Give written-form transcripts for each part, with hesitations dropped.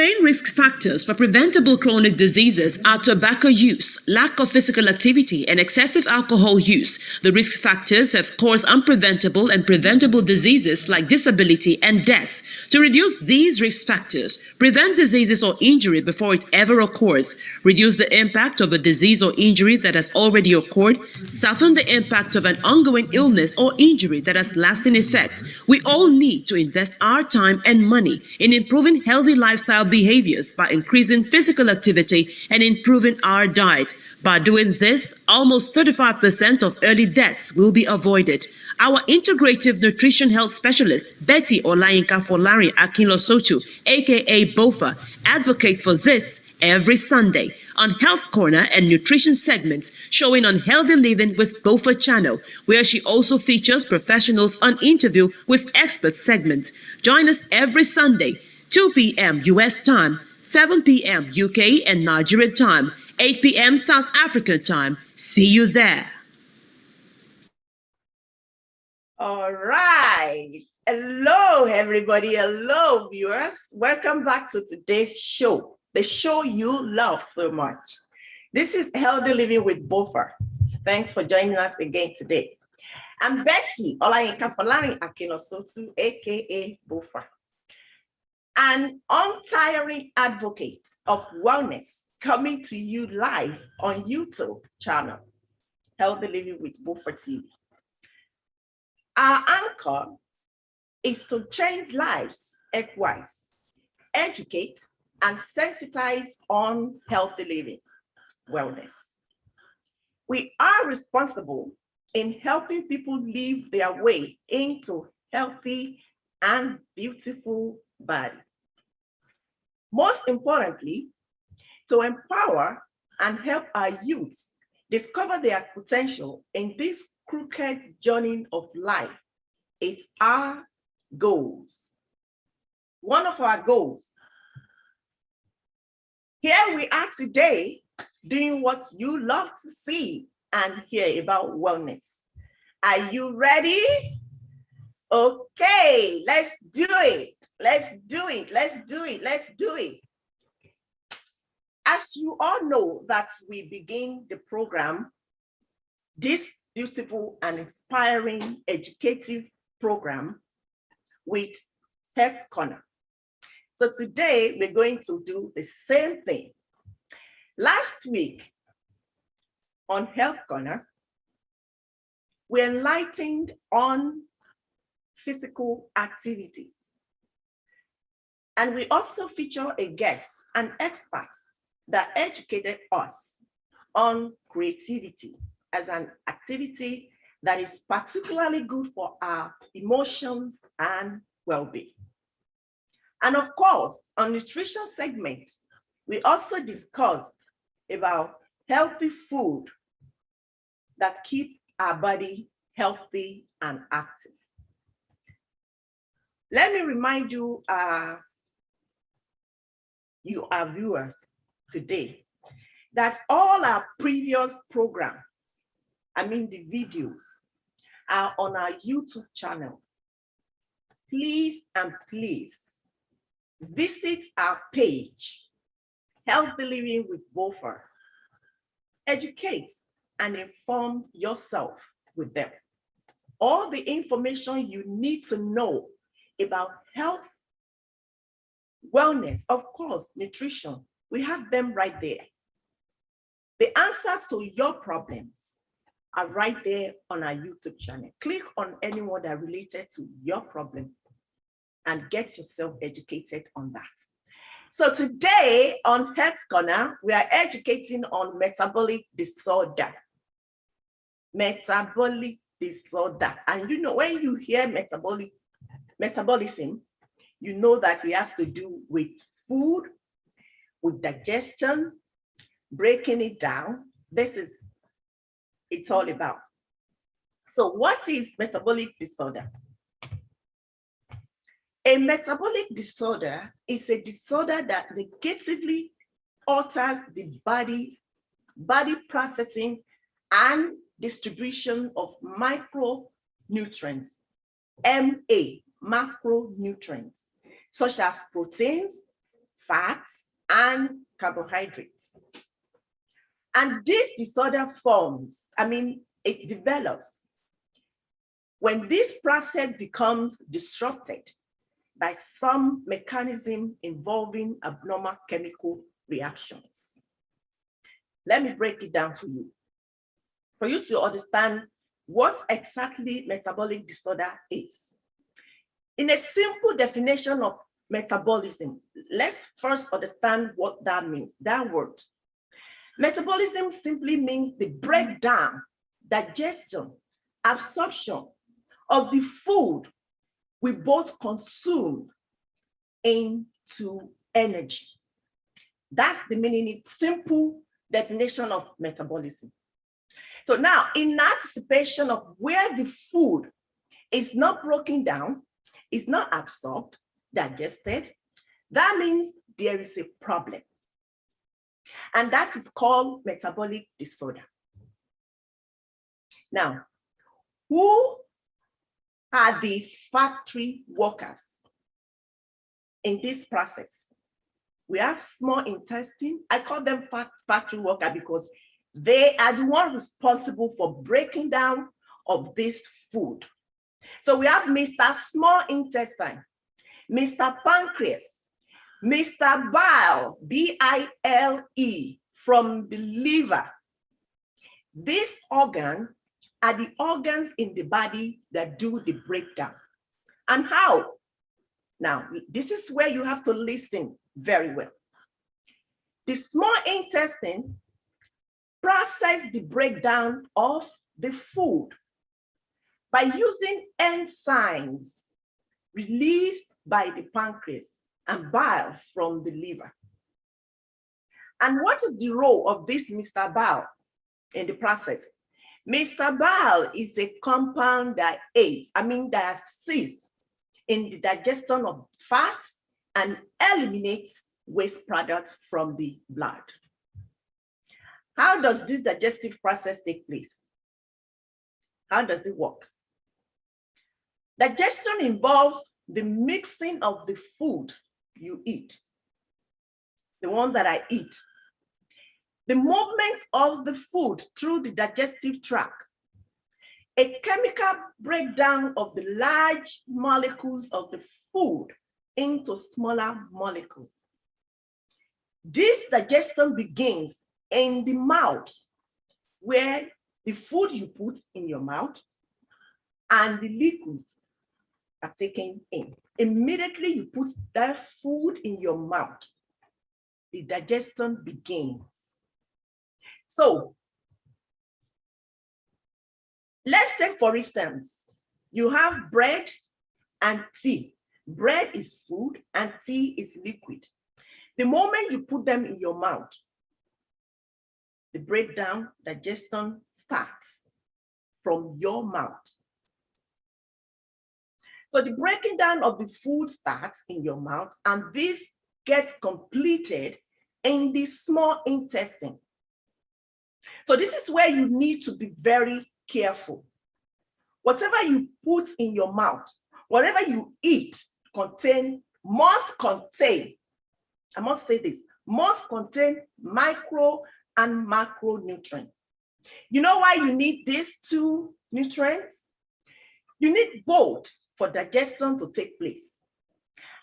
main risk factors for preventable chronic diseases are tobacco use, lack of physical activity, and excessive alcohol use. The risk factors have caused unpreventable and preventable diseases like disability and death. To reduce these risk factors, prevent diseases or injury before it ever occurs, reduce the impact of a disease or injury that has already occurred, soften the impact of an ongoing illness or injury that has lasting effects. We all need to invest our time and money in improving healthy lifestyle behaviors by increasing physical activity and improving our diet. By doing this, almost 35% of early deaths will be avoided. Our integrative nutrition health specialist, Betty Olayinka Folari Akinlosotu, aka BOFA, advocates for this every Sunday on Health Corner and nutrition segments showing on Healthy Living with BOFA channel, where she also features professionals on interview with expert segments. Join us every Sunday, 2 p.m. U.S. time, 7 p.m. UK and Nigeria time, 8 p.m. South African time. See you there. All right. Hello, everybody. Hello, viewers. Welcome back to today's show, the show you love so much. This is Healthy Living with BOFA. Thanks for joining us again today. I'm Betty Olayinka Folari Akinlosotu, aka BOFA, an untiring advocate of wellness, coming to you live on YouTube channel, Healthy Living with BOFA TV. Our anchor is to change lives equise, educate, and sensitize on healthy living, wellness. We are responsible in helping people live their way into healthy and beautiful body. Most importantly, to empower and help our youth discover their potential in this crooked journey of life. It's our goals. One of our goals. Here we are today doing what you love to see and hear about wellness. Are you ready? Okay, let's do it. Let's do it. Let's do it. Let's do it. As you all know that we begin the program, this beautiful and inspiring educative program with Health Corner. So today we're going to do the same thing. Last week on Health Corner, we enlightened on physical activities. And we also feature a guest, an expert that educated us on creativity as an activity that is particularly good for our emotions and well-being. And of course, on nutrition segment, we also discussed about healthy food that keep our body healthy and active. Let me remind you, our viewers today, that all our previous programs, the videos, are on our YouTube channel. Please and please visit our page, Healthy Living with BOFA. Educate and inform yourself with them. All the information you need to know about health, wellness, of course, nutrition, we have them right there. The answers to your problems are right there on our YouTube channel. Click on anyone that related to your problem and get yourself educated on that. So today on Health Corner, we are educating on metabolic disorder. Metabolic disorder. And you know, when you hear metabolism, you know that it has to do with food, with digestion, breaking it down. This is it's all about. So what is metabolic disorder? A metabolic disorder is a disorder that negatively alters the body processing and distribution of micronutrients, MA, macronutrients, such as proteins, fats, and carbohydrates. And this disorder forms, it develops when this process becomes disrupted by some mechanism involving abnormal chemical reactions. Let me break it down for you to understand what exactly metabolic disorder is. In a simple definition of metabolism, let's first understand what that means, that word. Metabolism simply means the breakdown, digestion, absorption of the food we both consume into energy. That's the meaning, simple definition of metabolism. So now, in anticipation of where the food is not broken down, is not absorbed, digested, that means there is a problem. And that is called metabolic disorder. Now, who are the factory workers in this process? We have small intestine. I call them factory worker because they are the ones responsible for breaking down of this food. So we have Mr. Small Intestine, Mr. Pancreas, Mr. Bile, B-I-L-E, from the liver. These organs are the organs in the body that do the breakdown. And how? Now, this is where you have to listen very well. The small intestine processes the breakdown of the food by using enzymes released by the pancreas and bile from the liver. And what is the role of this Mr. Bile in the process? Mr. Bile is a compound that assists in the digestion of fats and eliminates waste products from the blood. How does this digestive process take place? How does it work? Digestion involves the mixing of the food you eat, the one that I eat, the movement of the food through the digestive tract, a chemical breakdown of the large molecules of the food into smaller molecules. This digestion begins in the mouth, where the food you put in your mouth and the liquids are taken in. Immediately you put that food in your mouth, the digestion begins. So let's take, for instance, you have bread and tea. Bread is food and tea is liquid. The moment you put them in your mouth, the breakdown, digestion starts from your mouth. So the breaking down of the food starts in your mouth, and this gets completed in the small intestine. So this is where you need to be very careful. Whatever you put in your mouth, whatever you eat, must contain, I must say this, must contain micro and macronutrients. You know why you need these two nutrients? You need both for digestion to take place.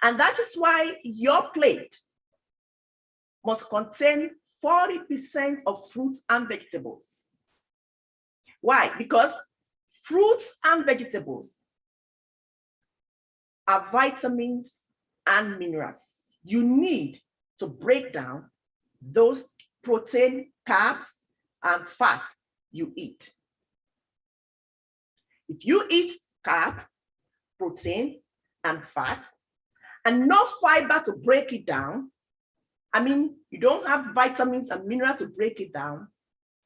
And that is why your plate must contain 40% of fruits and vegetables. Why? Because fruits and vegetables are vitamins and minerals you need to break down those protein, carbs, and fats you eat. If you eat carb, protein, and fat, and no fiber to break it down, you don't have vitamins and minerals to break it down,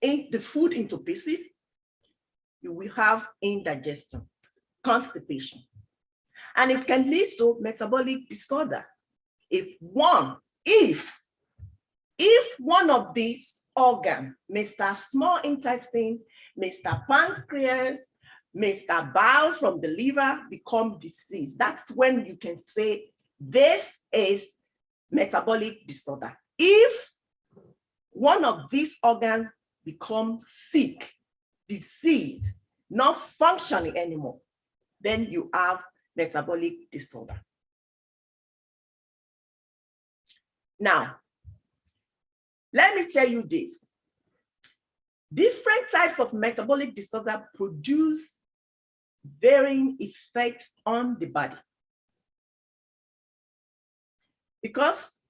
in the food into pieces, you will have indigestion, constipation. And it can lead to metabolic disorder if one of these organs, Mr. Small Intestine, Mr. Pancreas, Mr. Bile from the liver, become diseased. That's when you can say this is metabolic disorder. If one of these organs becomes sick, disease, not functioning anymore, then you have metabolic disorder. Now, let me tell you this. Different types of metabolic disorder produce varying effects on the body. Because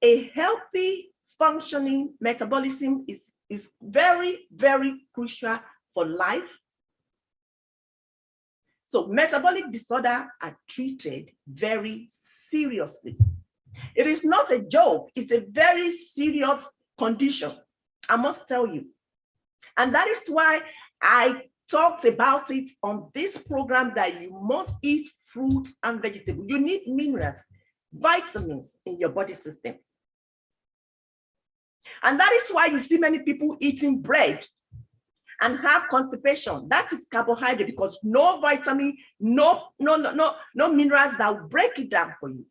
a healthy, functioning metabolism is very, very crucial for life. So metabolic disorder are treated very seriously. It is not a joke, it's a very serious condition, I must tell you. And that is why I talked about it on this program, that you must eat fruit and vegetables. You need minerals, vitamins in your body system. And that is why you see many people eating bread and have constipation. That is carbohydrate, because no vitamin, no minerals that will break it down for you.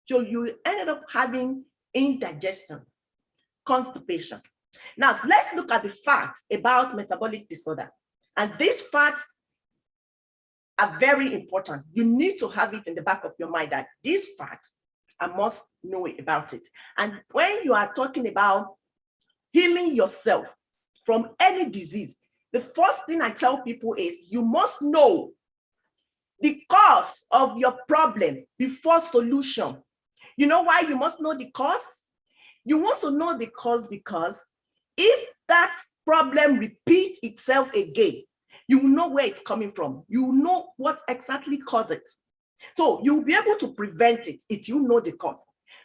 So you ended up having indigestion, constipation. Now, let's look at the facts about metabolic disorder. And these facts are very important. You need to have it in the back of your mind that these facts, I must know about it. And when you are talking about healing yourself from any disease, the first thing I tell people is you must know the cause of your problem before solution. You know why you must know the cause? You want to know the cause because if that problem repeats itself again, you will know where it's coming from. You will know what exactly caused it. So you'll be able to prevent it if you know the cause.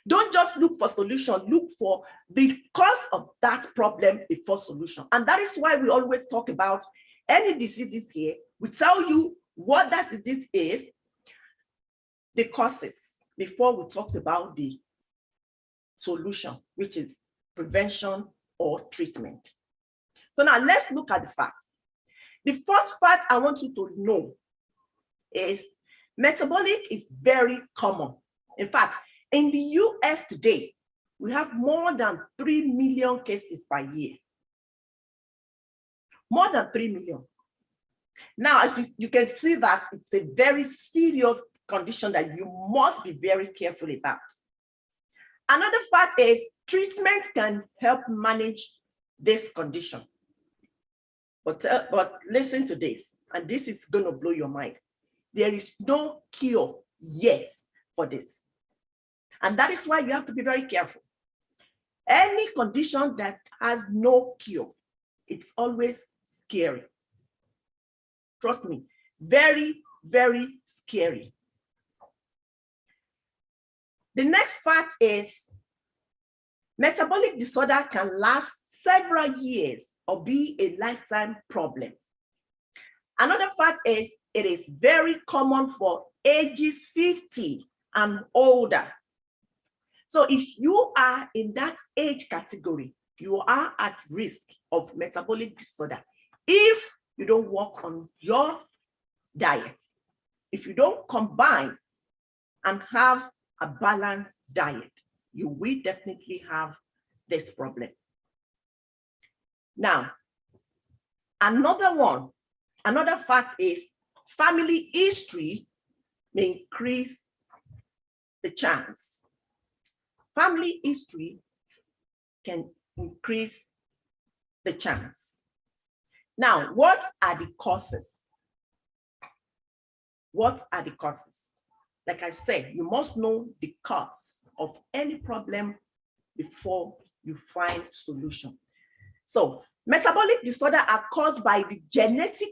Don't just look for solution, look for the cause of that problem before solution. And that is why we always talk about any diseases here. We tell you what that disease is, the causes, before we talked about the solution, which is prevention or treatment. So now let's look at the facts. The first fact I want you to know is metabolic is very common. In fact, in the US today, we have more than 3 million cases per year. More than 3 million. Now, as you can see that it's a very serious condition that you must be very careful about. Another fact is treatment can help manage this condition. But listen to this, and this is going to blow your mind. There is no cure yet for this. And that is why you have to be very careful. Any condition that has no cure, it's always scary. Trust me, very, very scary. The next fact is metabolic disorder can last several years or be a lifetime problem. Another fact is it is very common for ages 50 and older. So if you are in that age category, you are at risk of metabolic disorder if you don't work on your diet, if you don't combine and have a balanced diet, you will definitely have this problem. Now, another fact is family history may increase the chance. Family history can increase the chance. Now, what are the causes? What are the causes? Like I said, you must know the cause of any problem before you find solution. So metabolic disorder are caused by the genetic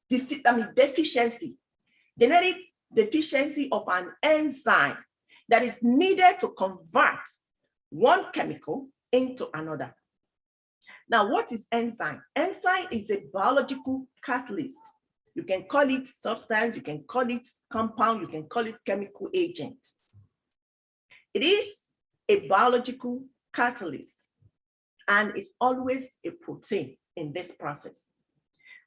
deficiency of an enzyme that is needed to convert one chemical into another. Now, what is enzyme? Enzyme is a biological catalyst. You can call it substance, you can call it compound, you can call it chemical agent. It is a biological catalyst, and it's always a protein in this process.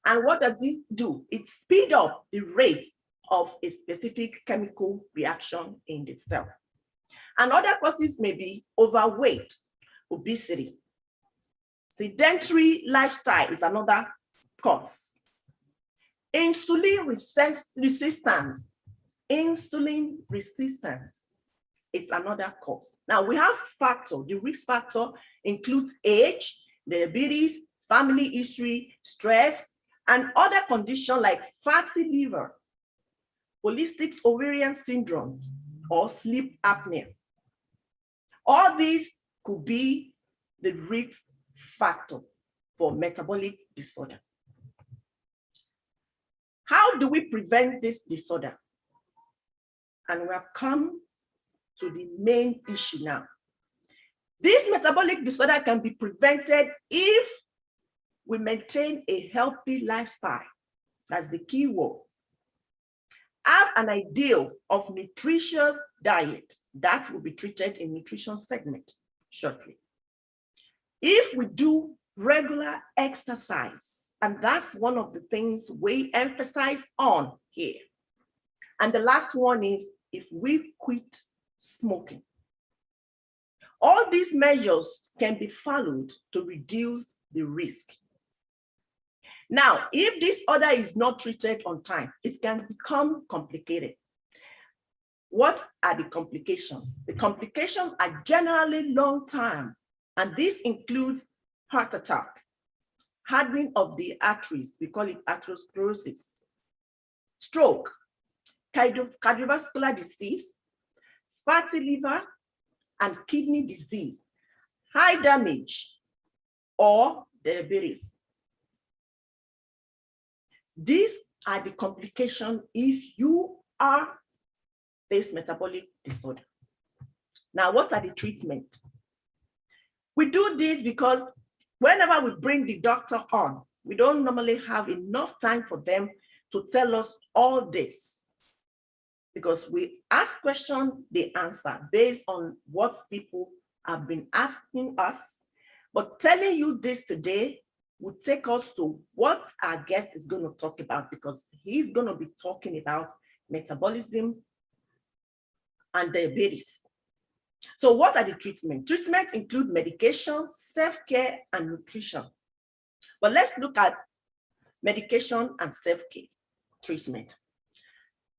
And what does it do? It speeds up the rate of a specific chemical reaction in the cell. And other causes may be overweight, obesity. Sedentary lifestyle is another cause. Insulin resistance. Insulin resistance, it's another cause. Now we have factor. The risk factor includes age, diabetes, family history, stress, and other conditions like fatty liver, polycystic ovarian syndrome, or sleep apnea. All these could be the risk factor for metabolic disorder. How do we prevent this disorder? And we have come to the main issue now. This metabolic disorder can be prevented if we maintain a healthy lifestyle. That's the key word. Have an ideal of nutritious diet. That will be treated in nutrition segment shortly. If we do regular exercise, and that's one of the things we emphasize on here. And the last one is if we quit smoking. All these measures can be followed to reduce the risk. Now, if this disorder is not treated on time, it can become complicated. What are the complications? The complications are generally long-term, and this includes heart attack, hardening of the arteries, we call it atherosclerosis, stroke, cardiovascular disease, fatty liver, and kidney disease, high damage, or diabetes. These are the complications if you are face metabolic disorder. Now, what are the treatment? We do this because whenever we bring the doctor on, we don't normally have enough time for them to tell us all this. Because we ask questions, they answer based on what people have been asking us. But telling you this today will take us to what our guest is going to talk about, because he's going to be talking about metabolism and diabetes. So what are the treatments? Treatments include medication, self-care, and nutrition. But let's look at medication and self-care treatment.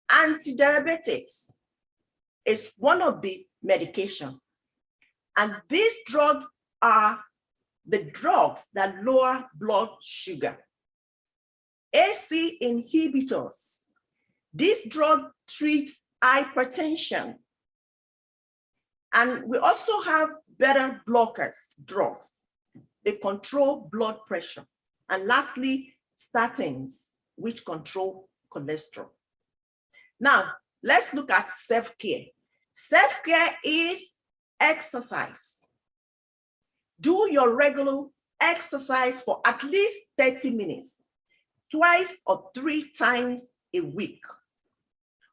Antidiabetics is one of the medication. And these drugs are the drugs that lower blood sugar. AC inhibitors. This drug treats hypertension. And we also have beta blockers drugs. They control blood pressure. And lastly, statins, which control cholesterol. Now, let's look at self-care. Self-care is exercise. Do your regular exercise for at least 30 minutes, twice or 3 times a week,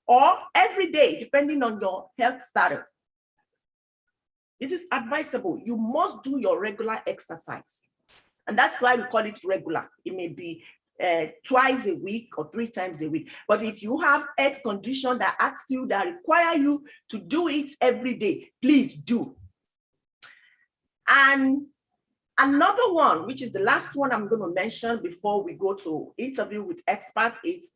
or every day, depending on your health status. This is advisable. You must do your regular exercise. And that's why we call it regular. It may be twice a week or 3 times a week. But if you have health condition that asks you, that require you to do it every day, please do. And another one, which is the last one I'm going to mention before we go to interview with experts, is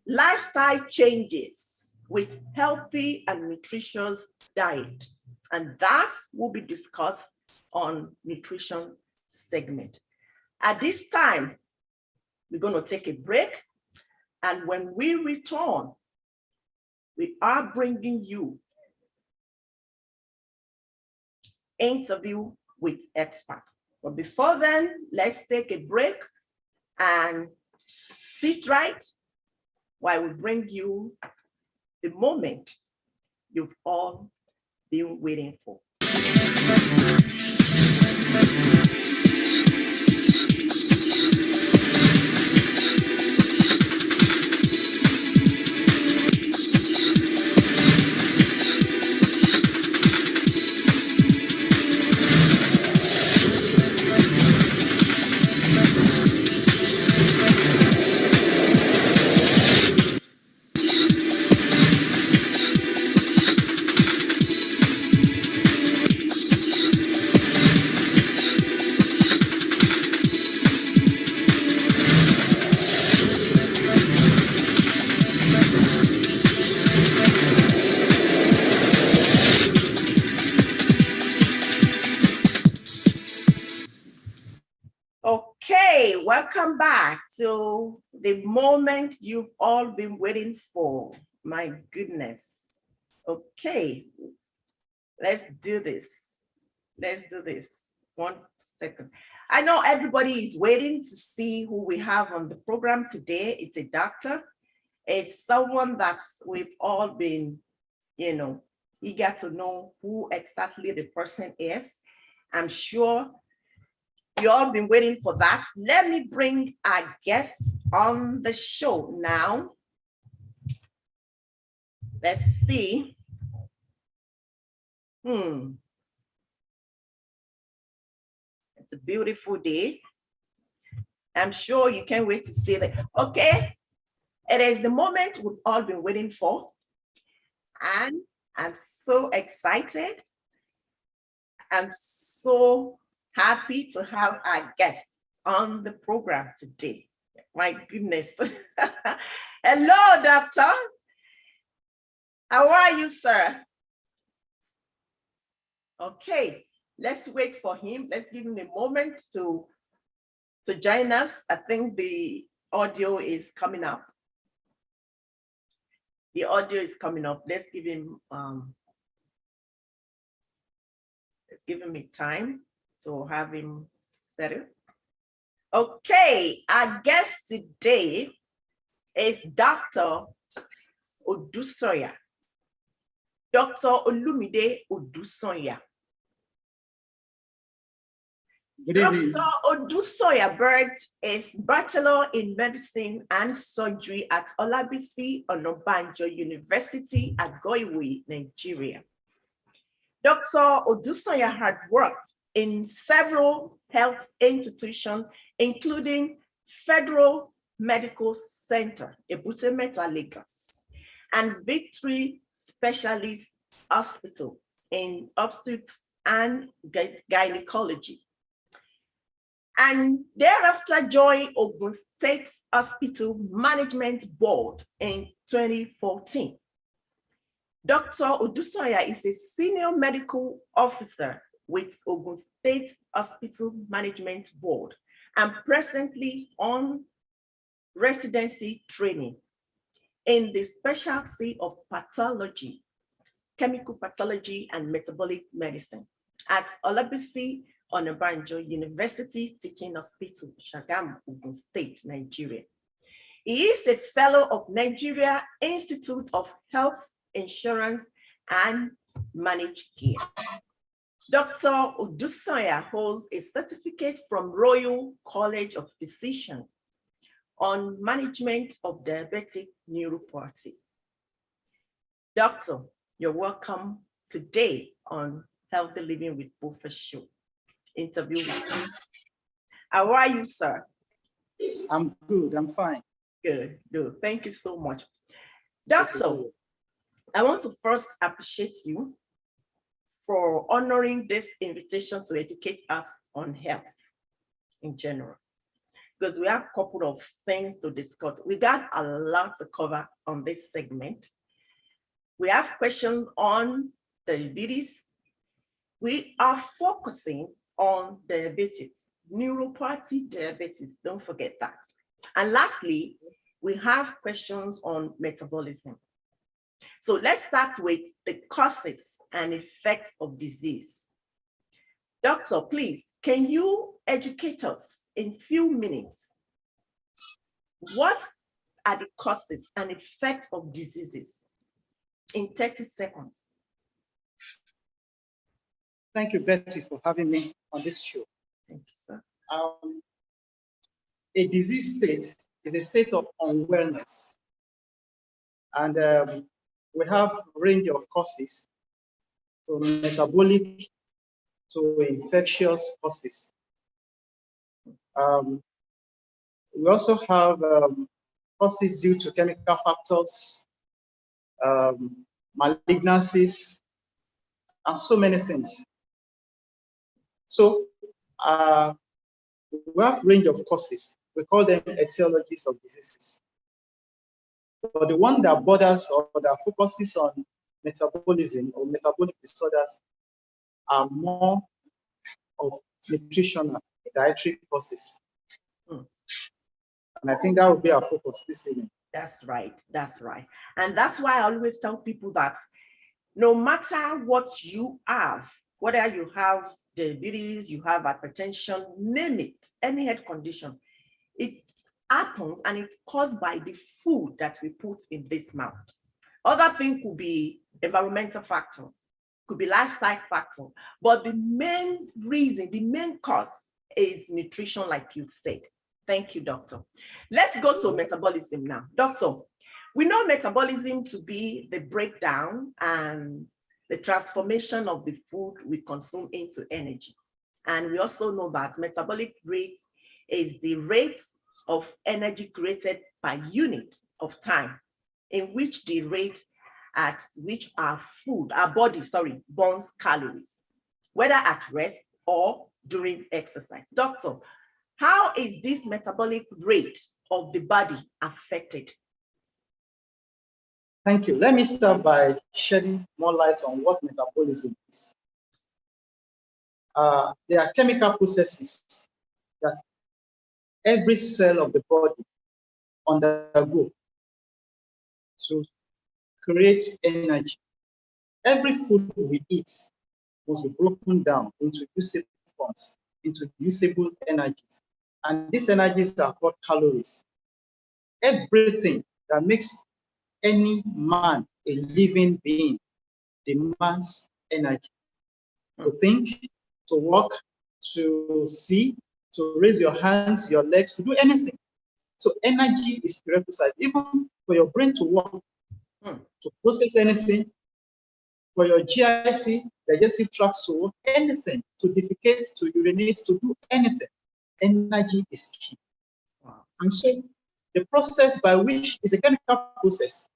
lifestyle changes with healthy and nutritious diet. And that will be discussed on nutrition segment. At this time, we're going to take a break. And when we return, we are bringing you interview with experts. But before then, let's take a break and sit right while we bring you the moment you've all been waiting for. welcome back to the moment you've all been waiting for. My goodness. Okay, let's do this. Let's do this. 1 second. I know everybody is waiting to see who we have on the program today. It's a doctor. It's someone that we've all been, eager to know who exactly the person is. I'm sure you all been waiting for that. Let me bring our guests on the show now. Let's see. It's a beautiful day. I'm sure you can't wait to see that. Okay, it is the moment we've all been waiting for. And I'm so excited. I'm so happy to have our guests on the program today. My goodness. Hello, doctor. How are you, sir? Okay, let's wait for him. Let's give him a moment to join us. I think the audio is coming up. The audio is coming up. Let's give him time to have him settle. Okay, our guest today is Dr. Odusanya. Dr. Olumide Odusanya. Dr. Odusanya is Bachelor in Medicine and Surgery at Olabisi Onabanjo University at Goiwe, Nigeria. Dr. Odusanya had worked in several health institutions, including Federal Medical Center, Ebute Metta, Lagos, and Victory Specialist Hospital in obstetrics and gynecology. And thereafter joined Ogun State Hospital Management Board in 2014. Dr. Odusanya is a senior medical officer with Ogun State Hospital Management Board and presently on residency training in the specialty of pathology, chemical pathology and metabolic medicine at Olabisi Onabanjo University Teaching Hospital, Shagamu, Ogun State, Nigeria. He is a fellow of Nigeria Institute of Health Insurance and Managed Care. Dr. Odusanya holds a certificate from Royal College of Physicians on management of diabetic neuropathy. Doctor, you're welcome today on Healthy Living with Buffett Show. Interview with you. How are you, sir? I'm good, I'm fine. Good, good. Thank you so much. Doctor, I want to first appreciate you for honoring this invitation to educate us on health in general, because we have a couple of things to discuss. We got a lot to cover on this segment. We have questions on diabetes. We are focusing on diabetes, neuropathy diabetes, don't forget that. And lastly, we have questions on metabolism. So let's start with the causes and effects of disease. Doctor, please, can you educate us in a few minutes? What are the causes and effects of diseases in 30 seconds? Thank you, Betty, for having me on this show. Thank you, sir. A disease state is a state of unwellness. And we have a range of causes, from metabolic to infectious causes. We also have causes due to chemical factors, malignancies, and so many things. So we have a range of causes. We call them etiologies of diseases. But the one that borders or that focuses on metabolism or metabolic disorders are more of nutritional dietary causes. And I think that would be our focus this evening. That's right. That's right. And that's why I always tell people that no matter what you have, whether you have diabetes, you have hypertension, name it, any health condition, it happens and it's caused by the food that we put in this mouth. Other things could be environmental factor, could be lifestyle factor, but the main reason, the main cause is nutrition, like you said. Thank you, doctor. Let's go to metabolism now. Doctor, we know metabolism to be the breakdown and the transformation of the food we consume into energy. And we also know that metabolic rate is the rate of energy created per unit of time, in which the rate at which our food, our body, burns calories, whether at rest or during exercise. Doctor, how is this metabolic rate of the body affected? Thank you. Let me start by shedding more light on what metabolism is. There are chemical processes that every cell of the body undergo to create energy. Every food we eat must be broken down into usable forms, into usable energies. And these energies are called calories. Everything that makes any man a living being demands energy. To think, to walk, to see, to raise your hands, your legs, to do anything. So energy is prerequisite, even for your brain to work, to process anything, for your GIT, digestive tract to work, anything, to defecate, to urinate, to do anything. Energy is key. Wow. And so the process by which is a chemical process,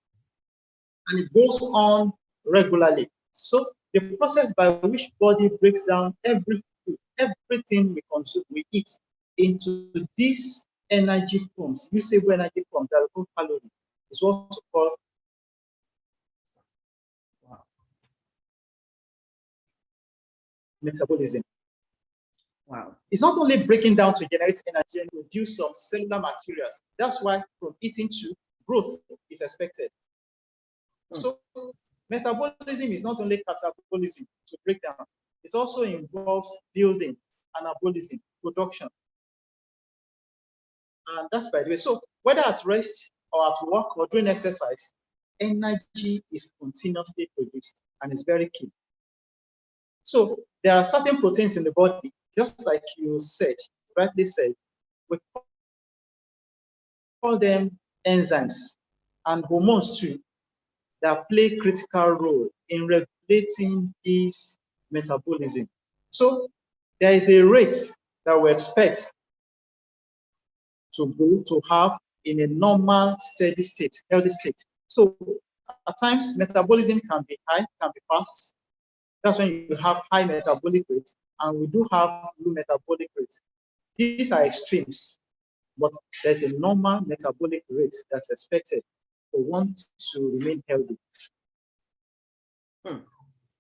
and it goes on regularly. So the process by which body breaks down everything we consume, we eat, into these energy forms, usable energy forms that are called calories, is what we call metabolism. Wow. It's not only breaking down to generate energy and produce some cellular materials. That's why from eating to growth is expected. So metabolism is not only catabolism to break down, it also involves building, anabolism, production. And that's by the way. So whether at rest or at work or during exercise, energy is continuously produced and is very key. So there are certain proteins in the body, just like you said, rightly said, we call them enzymes and hormones too, that play critical role in regulating this metabolism. So there is a rate that we expect to have in a normal, steady state, healthy state. So at times, metabolism can be high, can be fast. That's when you have high metabolic rates, and we do have low metabolic rates. These are extremes, but there's a normal metabolic rate that's expected for one to remain healthy.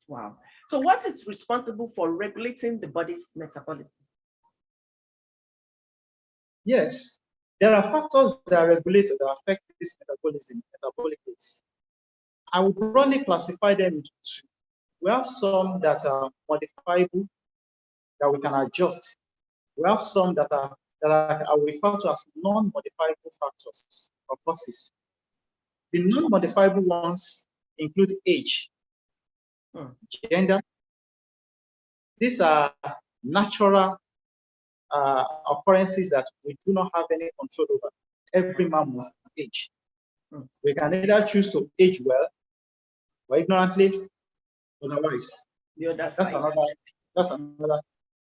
Wow. So what is responsible for regulating the body's metabolism? Yes, there are factors that are regulated that affect this metabolism, metabolic rates. I would broadly classify them into two. We have some that are modifiable, that we can adjust. We have some that are I will refer to as non-modifiable factors or causes. The non-modifiable ones include age, gender. These are natural occurrences that we do not have any control over. Every man must age. We can either choose to age well or ignorantly, otherwise. That's another.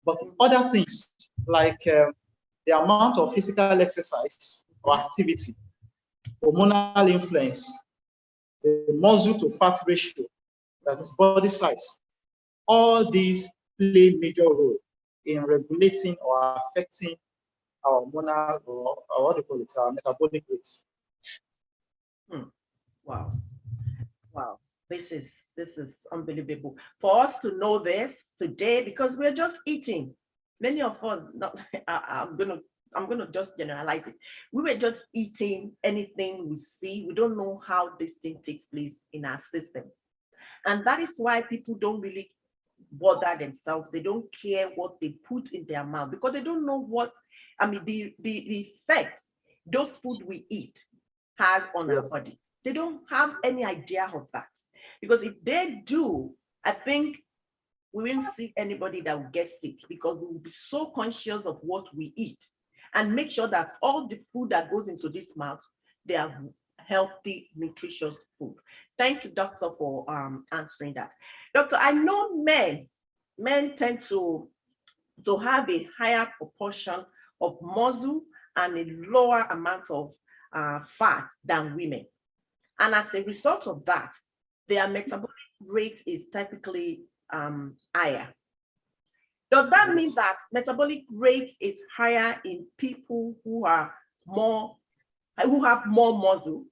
But other things like the amount of physical exercise or activity, hormonal influence, the muscle to fat ratio, that is body size, all these play major role in regulating or affecting our hormonal or what do you call it, our metabolic rates. Wow. Wow. This is unbelievable for us to know this today, because we're just eating. Many of us, I'm going to I'm going to just generalize it. We were just eating anything we see. We don't know how this thing takes place in our system. And that is why people don't really bother themselves. They don't care what they put in their mouth because they don't know what, the effect those food we eat has on our body. They don't have any idea of that. Because if they do, I think we won't see anybody that will get sick because we will be so conscious of what we eat and make sure that all the food that goes into this mouth, they are healthy, nutritious food. Thank you, doctor, for answering that. Doctor, I know men tend to have a higher proportion of muscle and a lower amount of fat than women. And as a result of that, their metabolic rate is typically higher. Does that mean that metabolic rate is higher in people who have more muscle?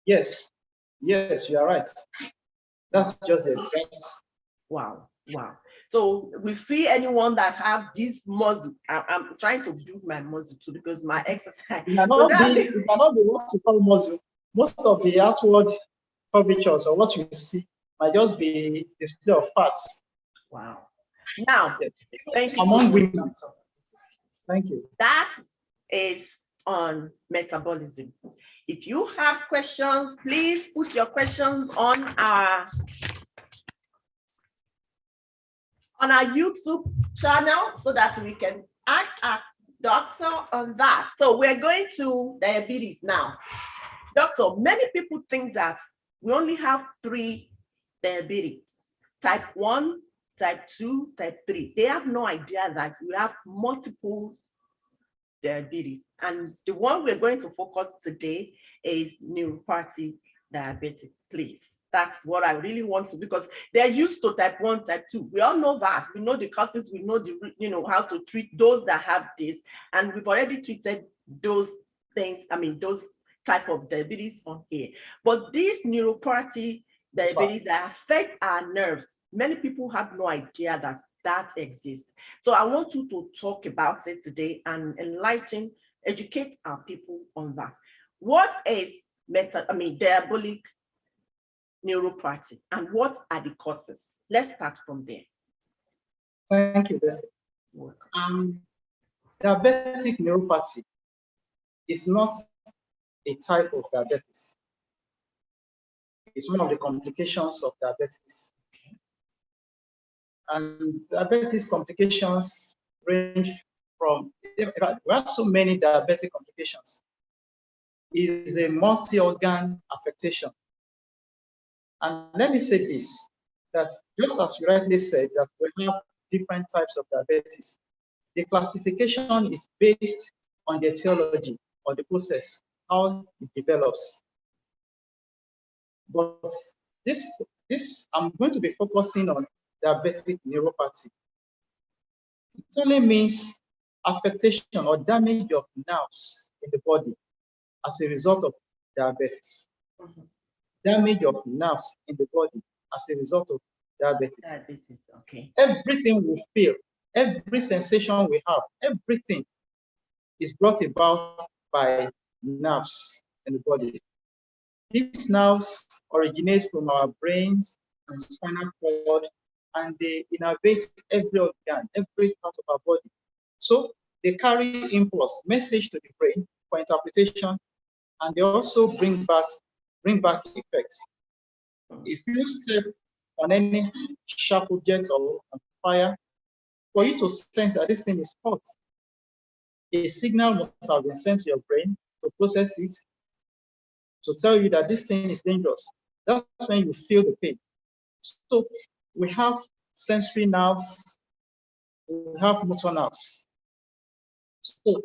Yes, you are right. That's just the exact. Wow. So we see anyone that have this muscle. I'm trying to build my muscle too because my exercise. It cannot be what you call muscle. Most of the outward curvatures or what you see might just be display of fats. Wow. Now, thank you among so much, women. doctor. Thank you. That is on metabolism. If you have questions, please put your questions on our YouTube channel so that we can ask our doctor on that. So we're going to diabetes now. Doctor, many people think that we only have 3 diabetes: type 1, type 2, type 3. They have no idea that we have multiple diabetes. And the one we're going to focus today is neuropathy diabetic, please. That's what I really want to, because they're used to type 1, type 2. We all know that. We know the causes, we know how to treat those that have this. And we've already treated those things, those type of diabetes on here. But this neuropathy diabetes that affect our nerves, many people have no idea that exists. So I want you to talk about it today and educate our people on that. What is diabolic neuropathy and what are the causes? Let's start from there. Thank you, Bessie. Diabetic neuropathy is not a type of diabetes. It's one of the complications of diabetes. And diabetes complications range from, we have so many diabetic complications. It is a multi-organ affectation. And let me say this, that just as you rightly said, that we have different types of diabetes, the classification is based on the etiology or the process, how it develops. But this I'm going to be focusing on diabetic neuropathy. It only means affectation or damage of nerves in the body as a result of diabetes. Damage of nerves in the body as a result of diabetes. Okay. Everything we feel, every sensation we have, everything is brought about by nerves in the body. These nerves originate from our brains and spinal cord, and they innervate every organ, every part of our body. So they carry impulse, message to the brain for interpretation, and they also bring back effects. If you step on any sharp object or on fire, for you to sense that this thing is hot, a signal must have been sent to your brain to process it, to tell you that this thing is dangerous. That's when you feel the pain. So we have sensory nerves, we have motor nerves. So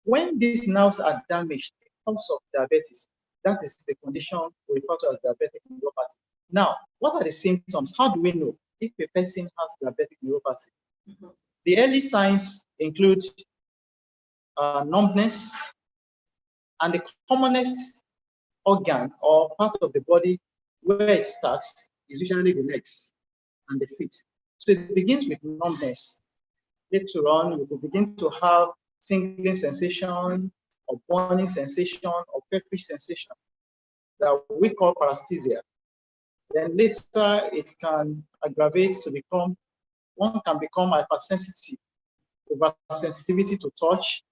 when these nerves are damaged because of diabetes, that is the condition we refer to as diabetic neuropathy. Now, what are the symptoms? How do we know if a person has diabetic neuropathy? The early signs include numbness, and the commonest organ or part of the body where it starts is usually the legs and the feet. So it begins with numbness. Later on, you will begin to have tingling sensation, or burning sensation, or peppery sensation that we call paresthesia. Then later it can aggravate to become, one can become hypersensitive, oversensitivity to touch.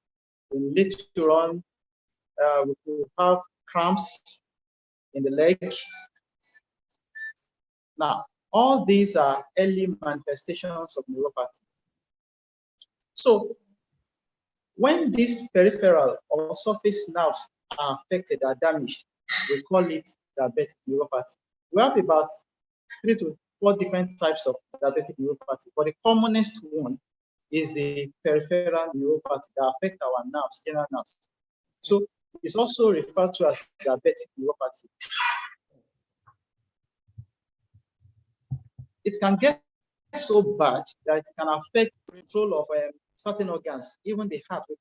And later on, we could have cramps in the leg. Now, all these are early manifestations of neuropathy. So, when these peripheral or surface nerves are affected, are damaged, we call it diabetic neuropathy. We have about 3 to 4 different types of diabetic neuropathy, but the commonest one is the peripheral neuropathy that affect our nerves, general nerves. So it's also referred to as diabetic neuropathy. It can get so bad that it can affect control of certain organs, even the heart. We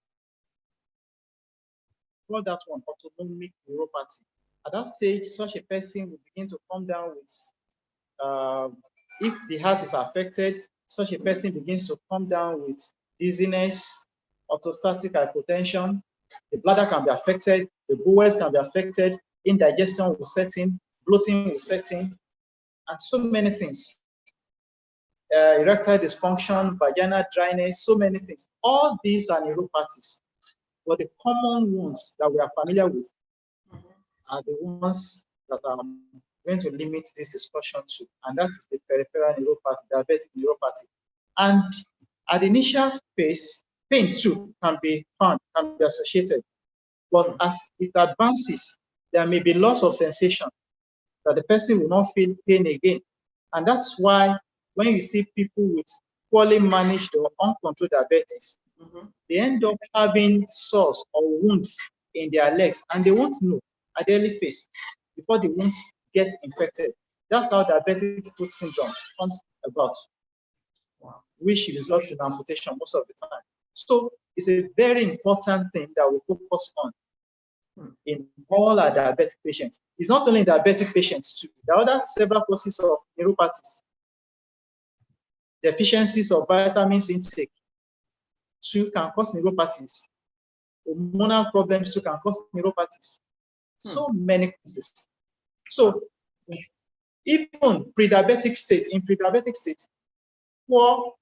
call that one autonomic neuropathy. At that stage, such a person will begin to come down with, if the heart is affected, such a person begins to come down with dizziness, orthostatic hypotension. The bladder can be affected, the bowels can be affected, indigestion will set in, bloating will set in, and so many things. Erectile dysfunction, vaginal dryness, so many things. All these are neuropathies. But the common ones that we are familiar with are the ones that I'm going to limit this discussion to, and that is the peripheral neuropathy, diabetic neuropathy. And at the initial phase, pain too can be found, can be associated. But as it advances, there may be loss of sensation, that the person will not feel pain again. And that's why when you see people with poorly managed or uncontrolled diabetes, they end up having sores or wounds in their legs, and they won't know at the early phase before the wounds get infected. That's how diabetic foot syndrome comes about, which results in amputation most of the time. So it's a very important thing that we focus on in all our diabetic patients. It's not only diabetic patients too. There are other several causes of neuropathies. Deficiencies of vitamins intake too can cause neuropathies. Hormonal problems too can cause neuropathies. So many causes. So even pre-diabetic state, in pre-diabetic state, poor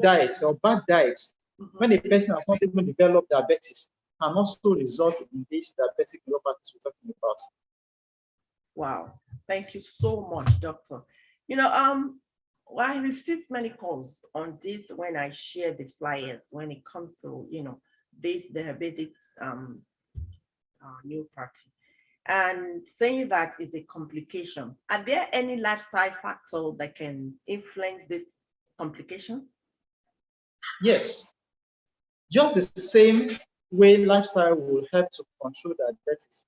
diets or bad diets, when a person has not even developed diabetes, can also result in this diabetic neuropathy we're talking about. Wow, thank you so much, doctor. You know, I received many calls on this when I share the flyers when it comes to, you know, this diabetic neuropathy, and saying that is a complication. Are there any lifestyle factors that can influence this complication? Yes, just the same way lifestyle will help to control diabetes,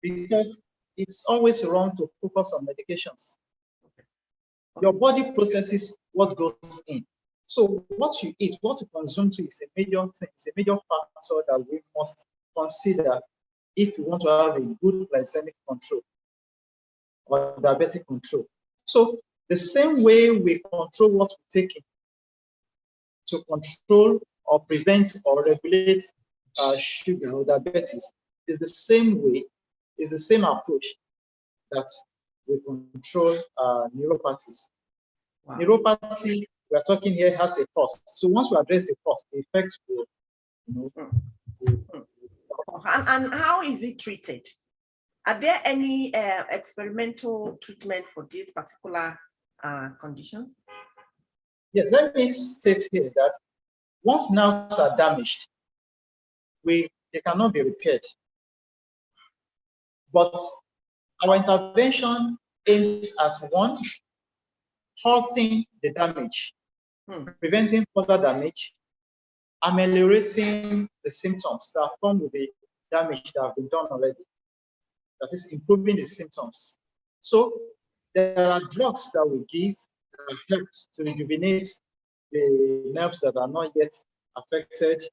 because it's always wrong to focus on medications. Your body processes what goes in. So what you eat, what you consume to is a major thing, it's a major factor that we must consider if you want to have a good glycemic control or diabetic control. So the same way we control what we take in to control or prevent or regulate sugar or diabetes is the same way, is the same approach that we control neuropathies. Wow. Neuropathy, we are talking here, has a cost. So once we address the cost, the effects will, you know, and how is it treated? Are there any experimental treatment for these particular conditions? Yes, let me state here that once nerves are damaged, they cannot be repaired. But our intervention aims at one, halting the damage, preventing further damage, ameliorating the symptoms that come with the damage that have been done already. That is improving the symptoms. So there are drugs that we give that help to rejuvenate the nerves that are not yet affected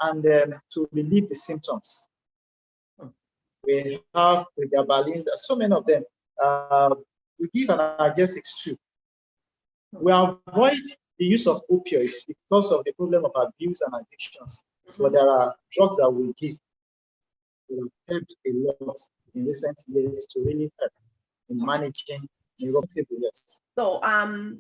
and to relieve the symptoms. We have pregabalins, so many of them. We give analgesics too. We avoid the use of opioids because of the problem of abuse and addictions. But there are drugs that we give that have helped a lot in recent years to really help in managing neuropathy. So,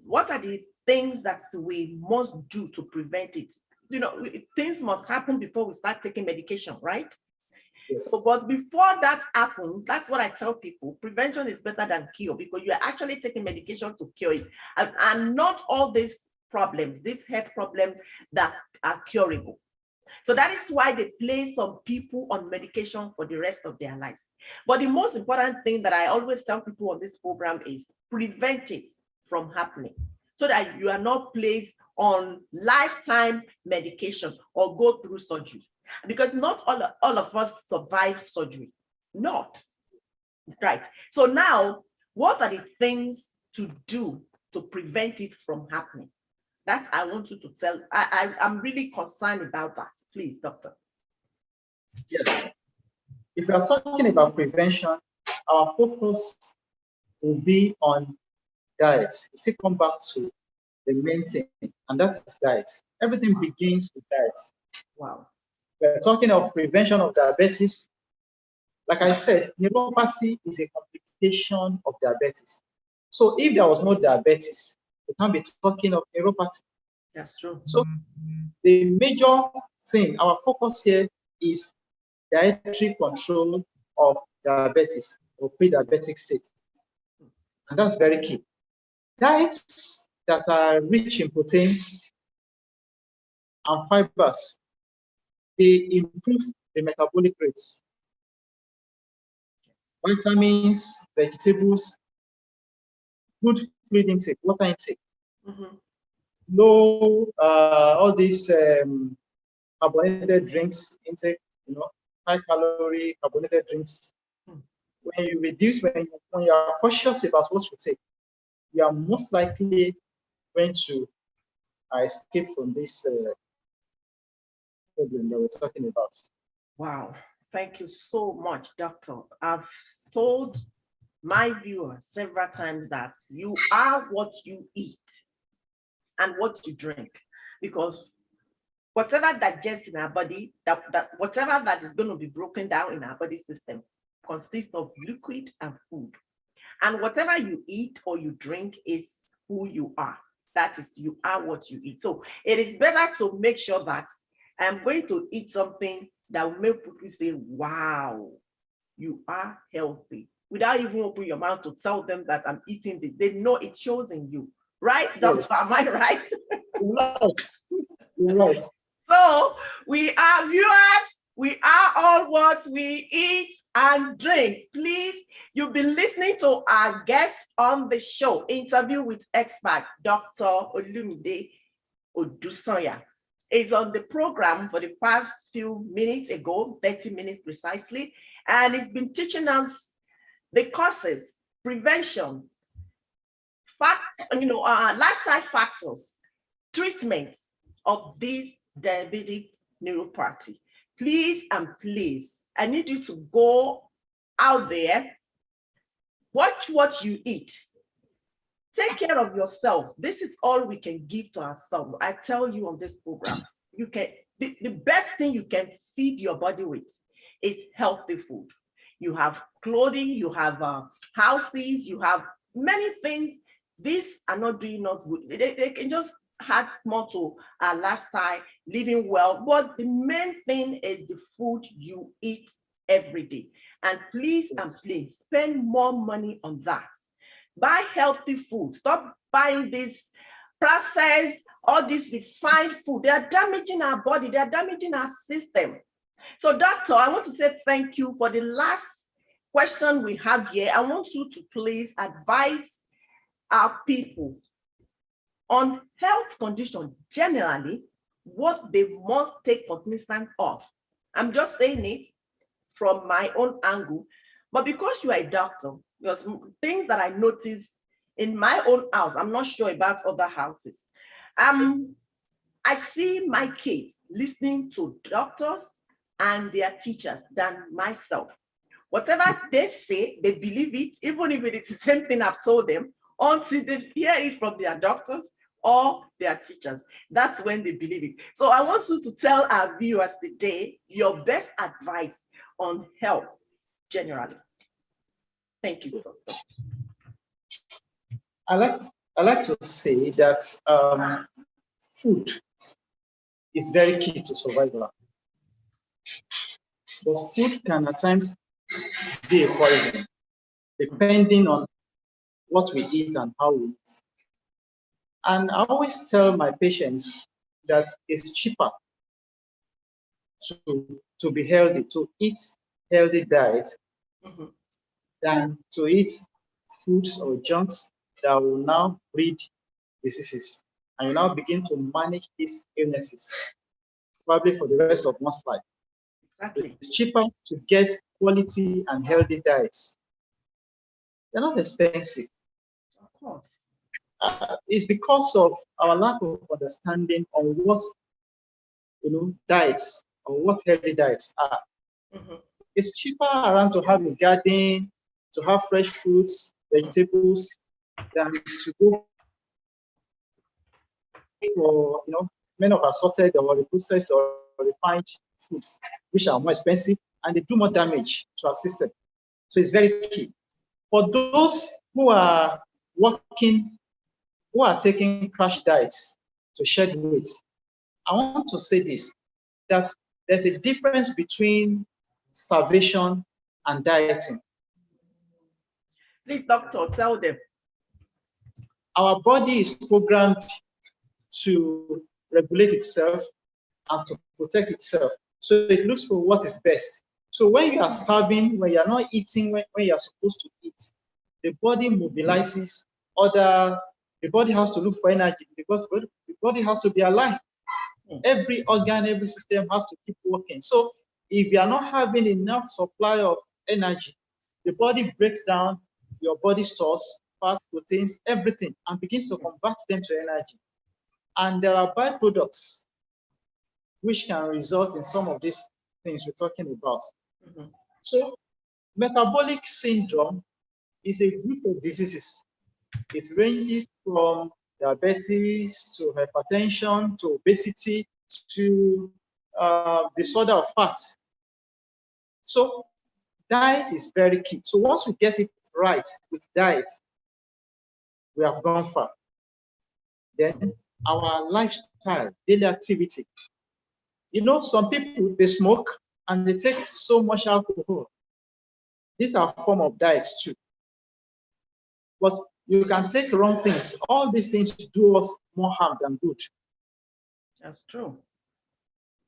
what are the things that we must do to prevent it? You know, things must happen before we start taking medication, right? Yes. So, but before that happens, that's what I tell people, prevention is better than cure, because you are actually taking medication to cure it. And not all these problems, these health problems that are curable. So that is why they place some people on medication for the rest of their lives. But the most important thing that I always tell people on this program is prevent it from happening, so that you are not placed on lifetime medication or go through surgery. Because not all of us survive surgery. Not. Right. So now, what are the things to do to prevent it from happening? That I want you to tell. I'm really concerned about that. Please, doctor. Yes. If we are talking about prevention, our focus will be on diet. We still come back to the main thing, and that is diet. Everything begins with diet. Wow. We're talking of prevention of diabetes. Like I said, neuropathy is a complication of diabetes. So if there was no diabetes, we can't be talking of neuropathy. That's true. So the major thing, our focus here is dietary control of diabetes or pre-diabetic state. And that's very key. Diets that are rich in proteins and fibers, they improve the metabolic rates. Vitamins, vegetables, good fluid intake, water intake, low, all these carbonated drinks intake, high calorie carbonated drinks. When you reduce, when you are cautious about what you take, you are most likely going to escape from this problem that we're talking about. Wow. Thank you so much, doctor. I've told my viewers several times that you are what you eat and what you drink, because whatever digests in our body, whatever that is going to be broken down in our body system consists of liquid and food. And whatever you eat or you drink is who you are. That is, you are what you eat. So it is better to make sure that I'm going to eat something that will make people say, wow, you are healthy, without even opening your mouth to tell them that I'm eating this. They know it shows in you. Right, doctor? Yes. Am I right? You're right. So we are viewers. We are all what we eat and drink. Please, you've been listening to our guest on the show, Interview with Expert, Dr. Olumide Odusanya. It's on the program for the past few minutes ago, 30 minutes precisely, and it's been teaching the causes, prevention, lifestyle factors, treatment of this diabetic neuropathy. Please and please, I need you to go out there, watch what you eat, take care of yourself. This is all we can give to ourselves. I tell you on this program, you can, the best thing you can feed your body with is healthy food. You have clothing, you have houses, you have many things. These are not doing us good. They can just add more to our lifestyle, living well. But the main thing is the food you eat every day. And please and please spend more money on that. Buy healthy food. Stop buying this processed, all this refined food. They are damaging our body. They are damaging our system. So, doctor, I want to say thank you for the last question we have here. I want you to please advise our people on health conditions generally, what they must take cognizance of. I'm just saying it from my own angle, but because you are a doctor, there's things that I noticed in my own house. I'm not sure about other houses. I see my kids listening to doctors and their teachers than myself. Whatever they say, they believe it, even if it is the same thing I've told them, until they hear it from their doctors or their teachers. That's when they believe it. So I want you to tell our viewers today your best advice on health generally. Thank you, Doctor. I like to say that food is very key to survival. But food can at times be a poison, depending on what we eat and how we eat. And I always tell my patients that it's cheaper to be healthy, to eat healthy diet, than to eat foods or junks that will now breed diseases and you now begin to manage these illnesses, probably for the rest of one's life. Exactly. It's cheaper to get quality and healthy diets. They're not expensive. Of course. It's because of our lack of understanding on what diets or what healthy diets are. It's cheaper around to have a garden, to have fresh fruits, vegetables, than to go for many of assorted or processed or refined foods, which are more expensive and they do more damage to our system. So it's very key. For those who are working, who are taking crash diets to shed weight, I want to say this, that there's a difference between starvation and dieting. Please, doctor, tell them. Our body is programmed to regulate itself and to protect itself. So it looks for what is best. So when you are starving, when you're not eating when you're supposed to eat, the body mobilizes the body has to look for energy because the body has to be alive. Every organ, every system has to keep working. So if you are not having enough supply of energy, the body breaks down your body stores, fat, proteins, everything, and begins to convert them to energy. And there are byproducts which can result in some of these things we're talking about. So metabolic syndrome is a group of diseases. It ranges from diabetes to hypertension to obesity to disorder of fat. So diet is very key. So once we get it right with diet, we have gone far. Then our lifestyle, daily activity. Some people, they smoke and they take so much alcohol. These are a form of diets too. But you can take wrong things. All these things do us more harm than good. That's true.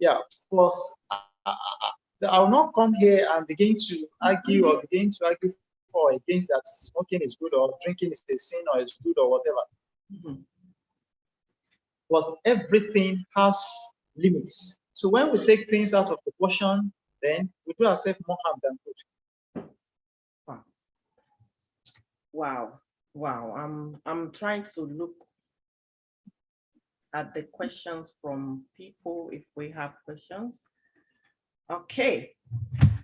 Yeah, of course, I will not come here and begin to argue for or against that smoking is good or drinking is a sin or is good or whatever. But everything has limits. So when we take things out of proportion, then we do ourselves more harm than good. Wow. I'm trying to look at the questions from people if we have questions. Okay.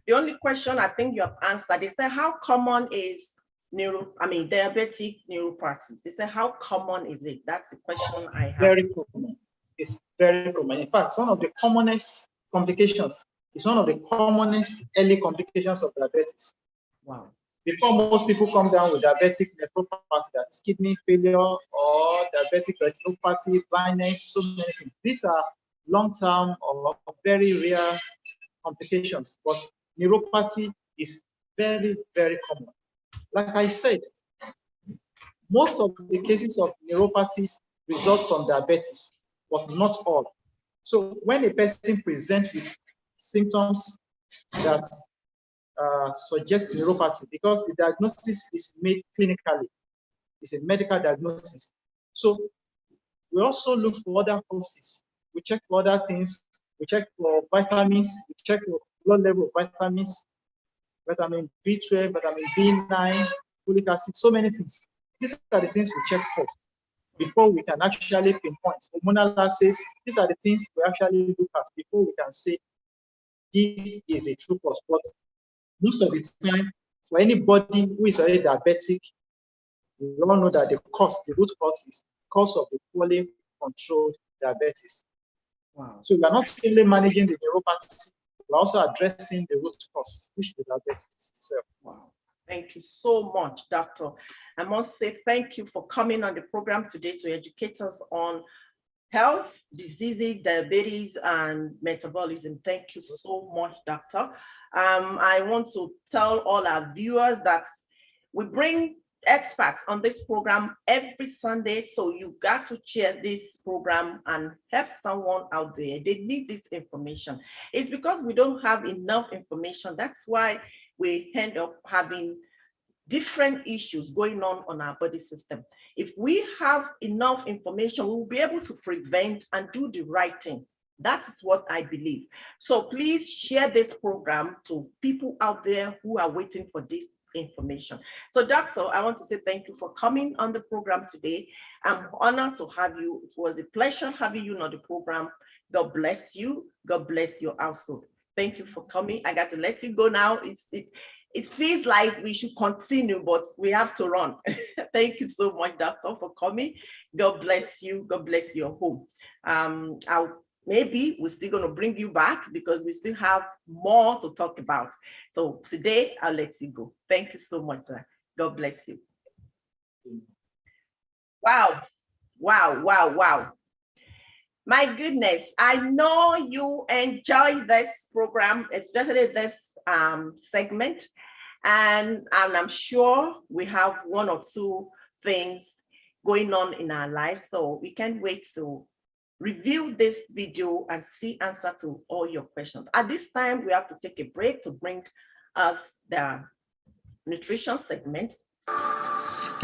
The only question I think you have answered, they say how common is diabetic neuropathy? They say how common is it? That's the question I have. Very common. It's very common. In fact, one of the commonest complications is one of the commonest early complications of diabetes. Wow. Before most people come down with diabetic nephropathy, that is kidney failure or diabetic retinopathy, blindness, so many things. These are long-term or very rare complications, but neuropathy is very, very common. Like I said, most of the cases of neuropathies result from diabetes, but not all. So when a person presents with symptoms that suggest neuropathy, because the diagnosis is made clinically, it's a medical diagnosis. So we also look for other causes. We check for other things. We check for vitamins. We check for blood level of vitamins, vitamin B12, vitamin B9, folic acid, so many things. These are the things we check for before we can actually pinpoint. Hormonal assays, these are the things we actually look at before we can say this is a true cause. But most of the time, for anybody who is already diabetic, we all know that the root cause is because of the poorly controlled diabetes. Wow. So we are not only managing the neuropathy, we're also addressing the root cause, which is the diabetes itself. Wow. Thank you so much, Doctor. I must say thank you for coming on the program today to educate us on health, diseases, diabetes, and metabolism. Thank you so much, Doctor. I want to tell all our viewers that we bring experts on this program every Sunday, so you got to share this program and help someone out there. They need this information. It's because we don't have enough information. That's why we end up having different issues going on our body system. If we have enough information, we'll be able to prevent and do the right thing. That is what I believe. So please share this program to people out there who are waiting for this information. So Doctor, I want to say thank you for coming on the program today. I'm honored to have you. It was a pleasure having you on the program. God bless you. God bless your household. Thank you for coming. I got to let you go now. It feels like we should continue, but we have to run. Thank you so much, Doctor, for coming. God bless you. God bless your home. Maybe we're still going to bring you back because we still have more to talk about. So today, I'll let you go. Thank you so much, sir. God bless you. Wow. Wow, wow, wow. My goodness, I know you enjoy this program, especially this segment. And I'm sure we have one or two things going on in our lives. So we can't wait to review this video and see answer to all your questions. At this time, we have to take a break to bring us the nutrition segment.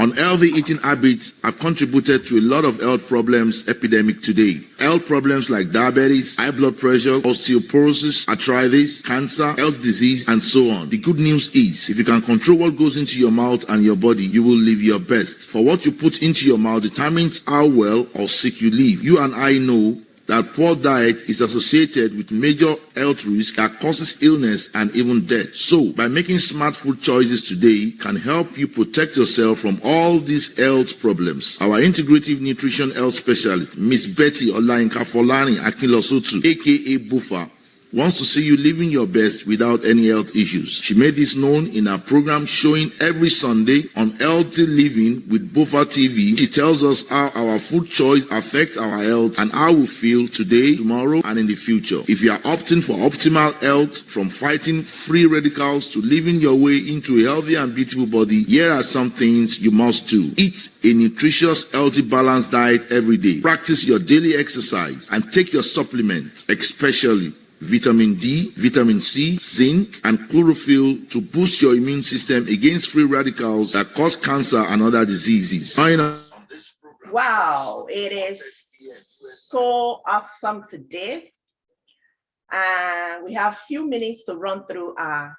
Unhealthy eating habits have contributed to a lot of health problems epidemic today. Health problems like diabetes, high blood pressure, osteoporosis, arthritis, cancer, health disease, and so on. The good news is, if you can control what goes into your mouth and your body, you will live your best. For what you put into your mouth determines how well or sick you live. You and I know that poor diet is associated with major health risks that causes illness and even death. So, by making smart food choices today can help you protect yourself from all these health problems. Our integrative nutrition health specialist, Miss Betty Olayinka Folani Akinlosotu, aka Bufa, wants to see you living your best without any health issues. She made this known in her program showing every Sunday on Healthy Living with Bufa TV. She tells us how our food choice affects our health and how we feel today, tomorrow, and in the future. If you are opting for optimal health, from fighting free radicals to living your way into a healthy and beautiful body, here are some things you must do. Eat a nutritious, healthy, balanced diet every day. Practice your daily exercise and take your supplements, especially vitamin D, vitamin C, zinc, and chlorophyll to boost your immune system against free radicals that cause cancer and other diseases. Wow, it is so awesome today. We have a few minutes to run through our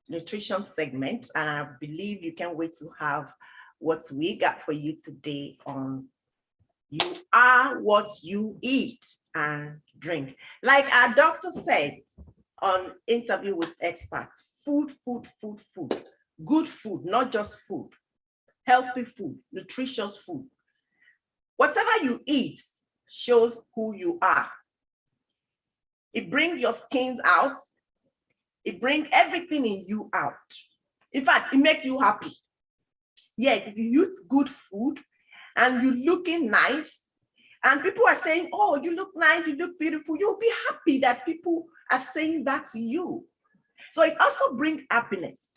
nutrition segment, and I believe you can't wait to have what we got for you today on you are what you eat and drink. Like our doctor said on Interview with Experts, food, food, food, food. Good food, not just food. Healthy food, nutritious food. Whatever you eat shows who you are. It brings your skins out. It brings everything in you out. In fact, it makes you happy. Yeah, if you eat good food, and you're looking nice, and people are saying, oh, you look nice, you look beautiful, you'll be happy that people are saying that to you. So it also brings happiness.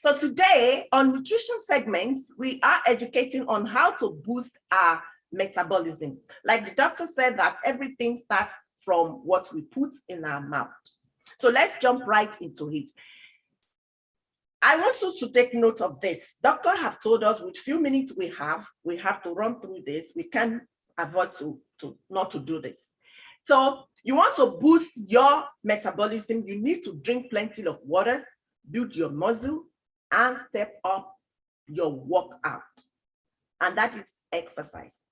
So today on nutrition segments, we are educating on how to boost our metabolism. Like the doctor said, that everything starts from what we put in our mouth. So let's jump right into it. I want you to take note of this. Doctor have told us with few minutes we have to run through this. We can't avoid not to do this. So you want to boost your metabolism, you need to drink plenty of water, build your muscle, and step up your workout. And that is exercise.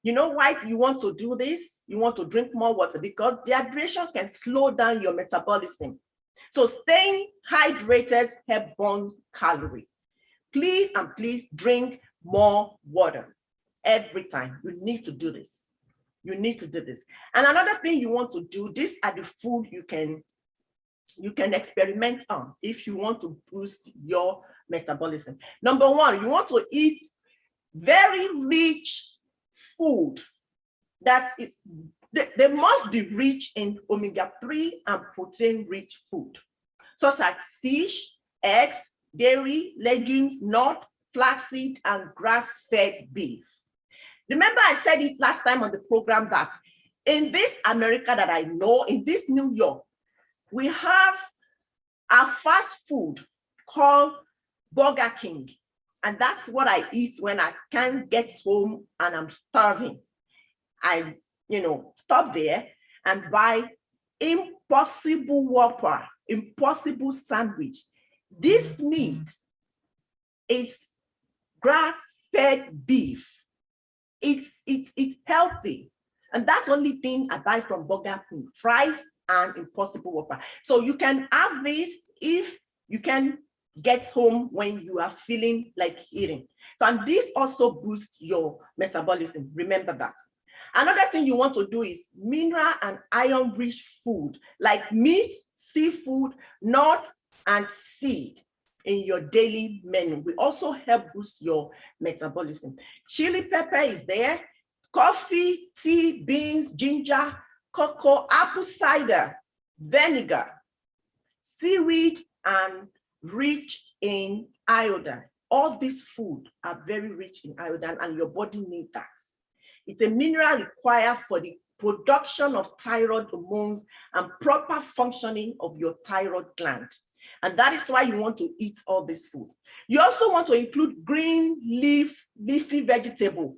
You know why you want to do this? You want to drink more water because dehydration can slow down your metabolism. So staying hydrated helps burn calories. Please and please drink more water. every time. You need to do this. You need to do this. And another thing you want to do, these are the food you can experiment on if you want to boost your metabolism. Number one, you want to eat very rich food that is, they must be rich in omega-3 and protein-rich food, such as fish, eggs, dairy, legumes, nuts, flaxseed, and grass-fed beef. Remember I said it last time on the program that in this America that I know, in this New York, we have a fast food called Burger King. And that's what I eat when I can't get home and I'm starving. I, stop there and buy Impossible Whopper, Impossible Sandwich. This meat is grass-fed beef. It's healthy. And that's the only thing I buy from Burger King, fries and Impossible Whopper. So you can have this if you can get home when you are feeling like eating. So, and this also boosts your metabolism. Remember that. Another thing you want to do is mineral and iron-rich food like meat, seafood, nuts, and seed in your daily menu. We also help boost your metabolism. Chili pepper is there, coffee, tea, beans, ginger, cocoa, apple cider, vinegar, seaweed, and rich in iodine. All these food are very rich in iodine and your body needs that. It's a mineral required for the production of thyroid hormones and proper functioning of your thyroid gland. And that is why you want to eat all this food. You also want to include green leafy vegetable,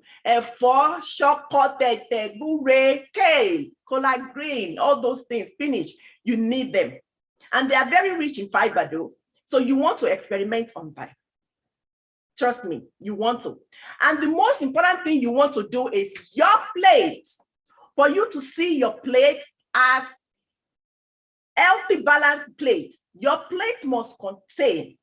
for shortcut, gure, kale, collard green, all those things, spinach, you need them. And they are very rich in fiber though. So you want to experiment on that. Trust me, you want to. And the most important thing you want to do is your plate. For you to see your plate as healthy, balanced plate, your plate must contain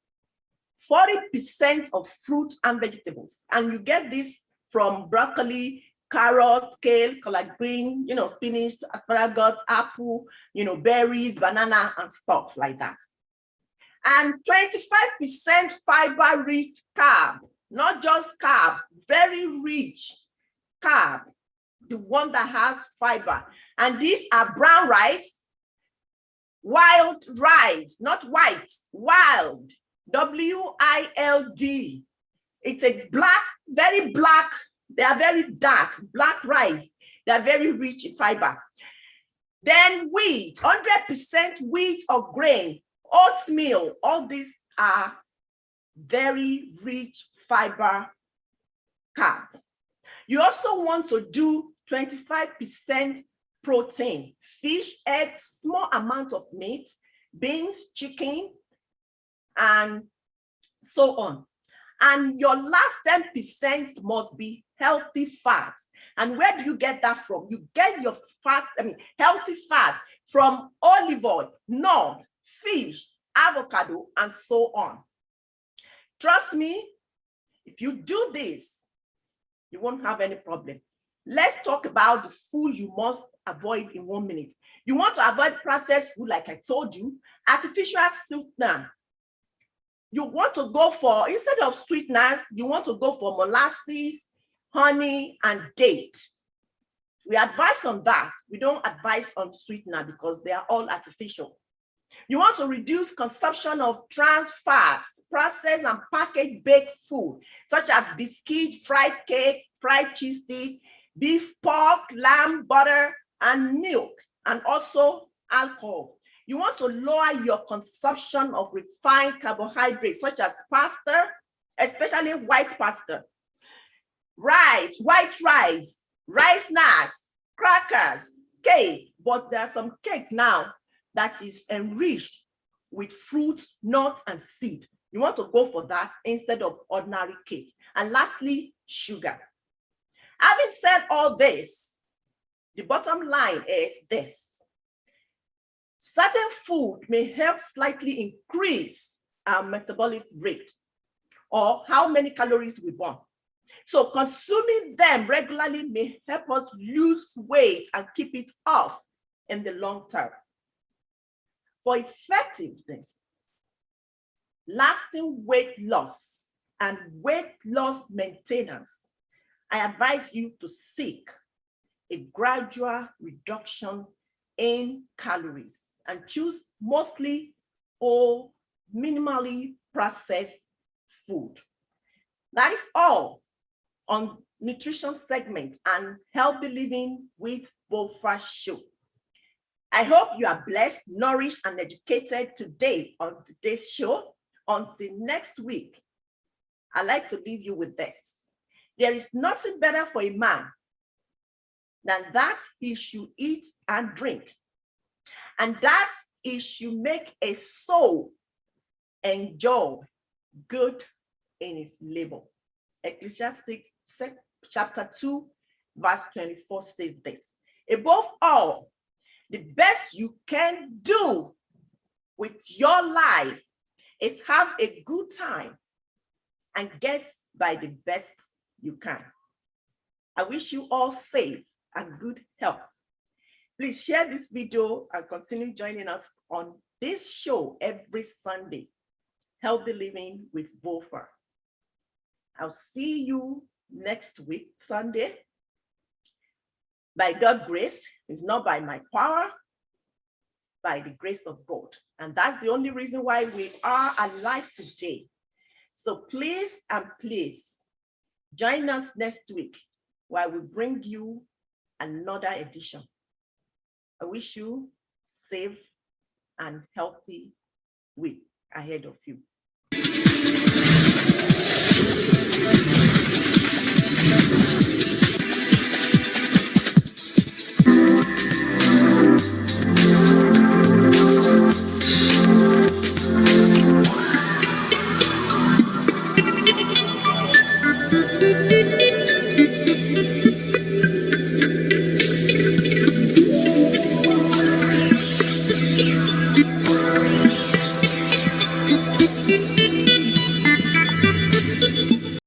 40% of fruits and vegetables. And you get this from broccoli, carrots, kale, collard green, spinach, asparagus, apple, berries, banana, and stuff like that. And 25% fiber-rich carb, not just carb, very rich carb, the one that has fiber. And these are brown rice, wild rice, not white, wild, W-I-L-D. It's a black, very black, they are very dark, black rice. They are very rich in fiber. Then wheat, 100% wheat or grain, oatmeal, all these are very rich fiber carb. You also want to do 25% protein, fish, eggs, small amounts of meat, beans, chicken, and so on. And your last 10% must be healthy fats. And where do you get that from? You get your fat, healthy fat from olive oil, nut, fish, avocado, and so on. Trust me, if you do this, you won't have any problem. Let's talk about the food you must avoid in 1 minute. You want to avoid processed food, like I told you, artificial sweetener. You want to go for, instead of sweeteners, you want to go for molasses, honey, and date. We advise on that. We don't advise on sweetener because they are all artificial. You want to reduce consumption of trans fats, processed and packaged baked food, such as biscuit, fried cake, fried cheese stick, beef, pork, lamb, butter, and milk, and also alcohol. You want to lower your consumption of refined carbohydrates, such as pasta, especially white pasta, rice, white rice, rice snacks, crackers, cake. But there's some cake now that is enriched with fruits, nuts, and seed. You want to go for that instead of ordinary cake. And lastly, sugar. Having said all this, the bottom line is this. Certain food may help slightly increase our metabolic rate or how many calories we burn. So consuming them regularly may help us lose weight and keep it off in the long term. For effectiveness, lasting weight loss and weight loss maintenance, I advise you to seek a gradual reduction in calories and choose mostly or minimally processed food. That is all on nutrition segment and healthy living with Bofa Show. I hope you are blessed, nourished, and educated today on today's show. Until next week, I'd like to leave you with this. There is nothing better for a man than that he should eat and drink, and that he should make a soul enjoy good in his labor. Ecclesiastes chapter 2, verse 24 says this. Above all, the best you can do with your life is have a good time and get by the best you can. I wish you all safe and good health. Please share this video and continue joining us on this show every Sunday, Healthy Living with Bofa. I'll see you next week, Sunday. By God's grace, it's not by my power, by the grace of God. And that's the only reason why we are alive today. So please and please join us next week while we bring you another edition. I wish you safe and healthy week ahead of you.